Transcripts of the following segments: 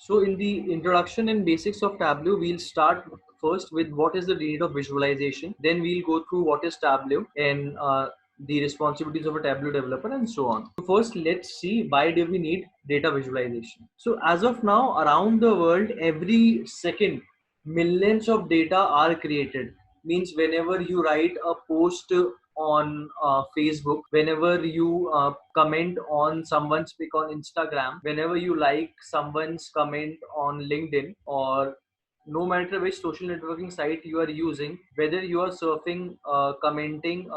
So in the introduction and basics of Tableau, we'll start first with what is the need of visualization. Then we'll go through what is Tableau and the responsibilities of a Tableau developer and so on. So first, let's see why do we need data visualization. So as of now, around the world, every second, millions of data are created. Means whenever you write a post on Facebook, whenever you comment on someone's pic on Instagram, whenever you like someone's comment on LinkedIn, or no matter which social networking site you are using, whether you are surfing, commenting,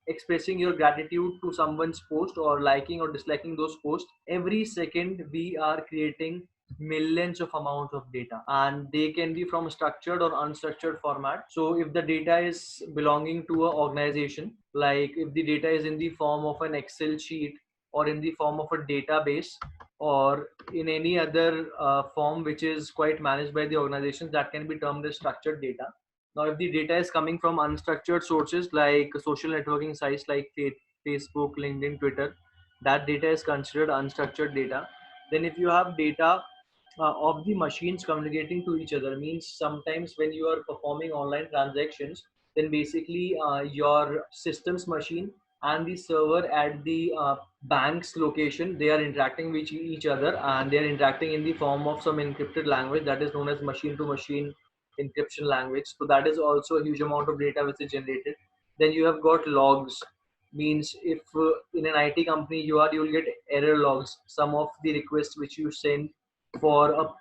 expressing your gratitude to someone's post or liking or disliking those posts, every second we are creating millions of amounts of data, and they can be from structured or unstructured format. So if the data is belonging to an organization, like if the data is in the form of an Excel sheet or in the form of a database or in any other form which is quite managed by the organizations, that can be termed as structured data. Now if the data is coming from unstructured sources like social networking sites like Facebook, LinkedIn, Twitter, that data is considered unstructured data. Then if you have data of the machines communicating to each other, means sometimes when you are performing online transactions, then basically your systems machine and the server at the bank's location, they are interacting with each other, and they are interacting in the form of some encrypted language that is known as machine to machine encryption language. So that is also a huge amount of data which is generated. Then you have got logs. Means if in an IT company you will get error logs, some of the requests which you send for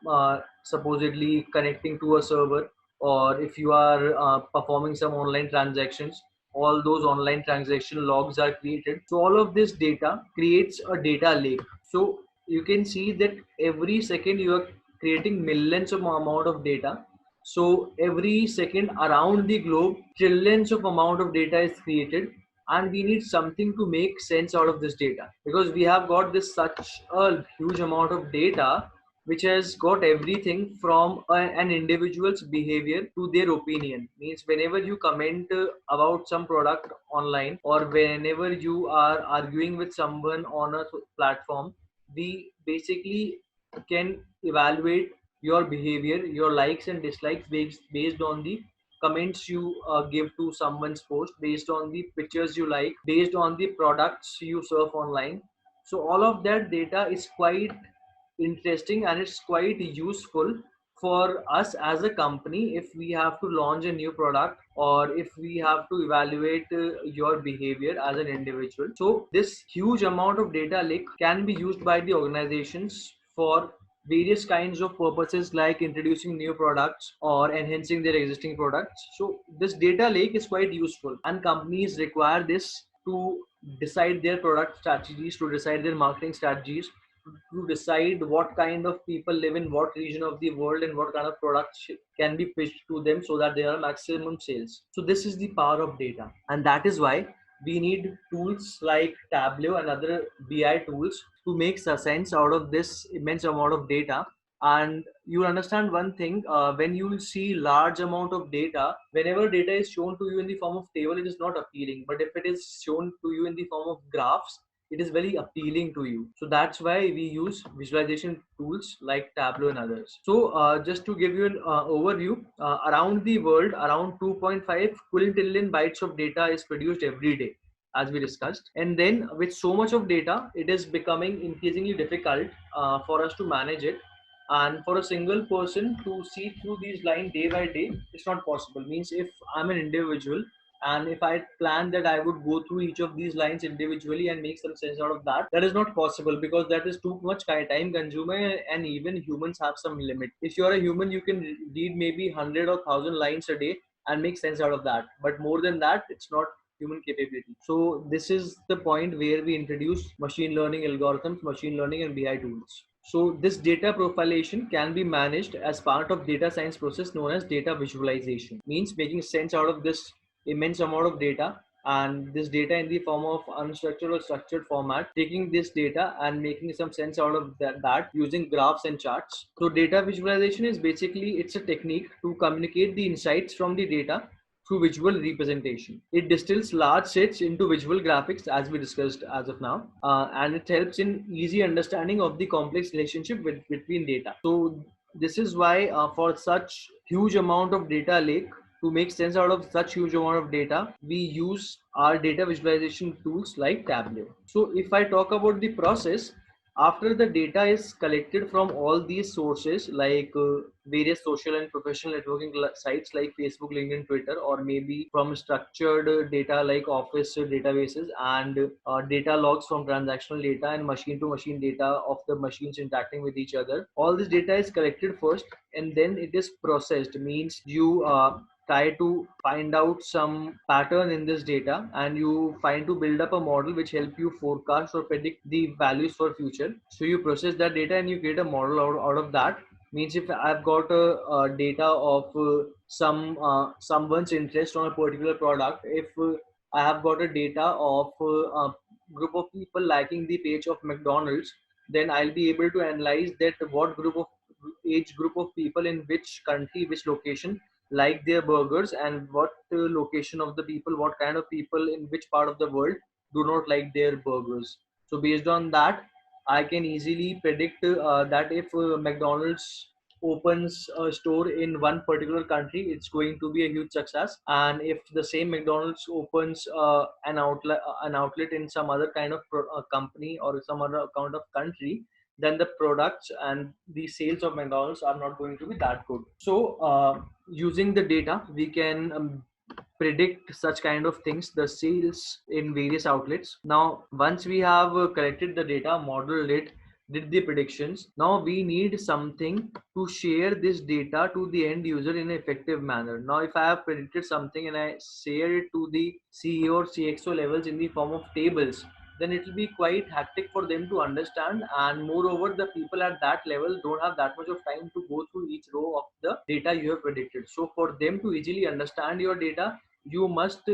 supposedly connecting to a server, or if you are performing some online transactions, all those online transaction logs are created. So all of this data creates a data lake. So you can see that every second you are creating millions of amount of data. So every second around the globe, trillions of amount of data is created, and we need something to make sense out of this data, because we have got this such a huge amount of data which has got everything from an individual's behavior to their opinion. Means whenever you comment about some product online, or whenever you are arguing with someone on a platform, we basically can evaluate your behavior, your likes and dislikes based on the comments you give to someone's post, based on the pictures you like, based on the products you surf online. So all of that data is quite interesting, and it's quite useful for us as a company if we have to launch a new product, or if we have to evaluate your behavior as an individual. So this huge amount of data lake can be used by the organizations for various kinds of purposes, like introducing new products or enhancing their existing products. So this data lake is quite useful, and companies require this to decide their product strategies, to decide their marketing strategies, to decide what kind of people live in what region of the world and what kind of products can be pitched to them so that there are maximum sales. So this is the power of data, and that is why we need tools like Tableau and other BI tools to make sense out of this immense amount of data. And you understand one thing, when you see large amount of data, whenever data is shown to you in the form of table, it is not appealing, but if it is shown to you in the form of graphs, it is very appealing to you. So that's why we use visualization tools like Tableau and others. So just to give you an overview, around the world, around 2.5 quintillion bytes of data is produced every day, as we discussed. And then with so much of data, it is becoming increasingly difficult for us to manage it. And for a single person to see through these lines day by day, it's not possible. Means if I'm an individual, and if I plan that I would go through each of these lines individually and make some sense out of that, that is not possible, because that is too much time consuming, and even humans have some limit. If you are a human, you can read maybe 100 or 1,000 lines a day and make sense out of that, but more than that, it's not human capability. So this is the point where we introduce machine learning algorithms, machine learning and BI tools. So this data profilation can be managed as part of data science process known as data visualization. Means making sense out of this immense amount of data, and this data in the form of unstructured or structured format, taking this data and making some sense out of that using graphs and charts. So data visualization is basically, it's a technique to communicate the insights from the data through visual representation. It distills large sets into visual graphics, as we discussed as of now, and it helps in easy understanding of the complex relationship between data. So this is why for such huge amount of data lake, to make sense out of such huge amount of data, we use our data visualization tools like Tableau. So if I talk about the process, after the data is collected from all these sources like various social and professional networking sites like Facebook, LinkedIn, Twitter, or maybe from structured data like office databases and data logs from transactional data and machine to machine data of the machines interacting with each other. All this data is collected first and then it is processed, means you try to find out some pattern in this data and you find to build up a model which help you forecast or predict the values for future. So you process that data and you create a model out of that. Means if I've got a data of someone's interest on a particular product, if I have got a data of a group of people liking the page of McDonald's, then I'll be able to analyze that what group of age group of people in which country, which location like their burgers, and what location of the people, what kind of people in which part of the world do not like their burgers. So based on that, I can easily predict that if McDonald's opens a store in one particular country, it's going to be a huge success. And if the same McDonald's opens an outlet in some other kind of company or some other kind of country, then the products and the sales of McDonald's are not going to be that good. So using the data, we can predict such kind of things, the sales in various outlets. Now once we have collected the data, modeled it, did the predictions, now we need something to share this data to the end user in an effective manner. Now if I have predicted something and I share it to the CEO or CXO levels in the form of tables, then it will be quite hectic for them to understand, and moreover the people at that level don't have that much of time to go through each row of the data you have predicted. So for them to easily understand your data, you must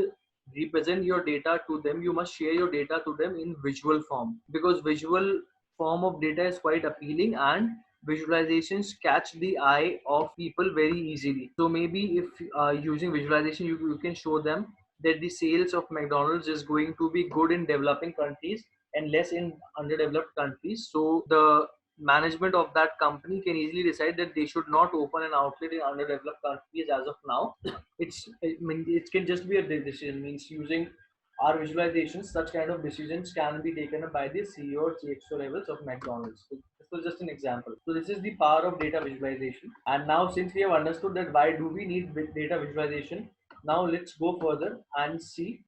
represent your data to them, you must share your data to them in visual form, because visual form of data is quite appealing and visualizations catch the eye of people very easily. So maybe if using visualization, you can show them that the sales of McDonald's is going to be good in developing countries and less in underdeveloped countries. So the management of that company can easily decide that they should not open an outlet in underdeveloped countries as of now. I mean, it can just be a decision. Means using our visualizations, such kind of decisions can be taken up by the CEO or CXO levels of McDonald's. So this was just an example. So this is the power of data visualization. And now since we have understood that why do we need data visualization, now let's go further and see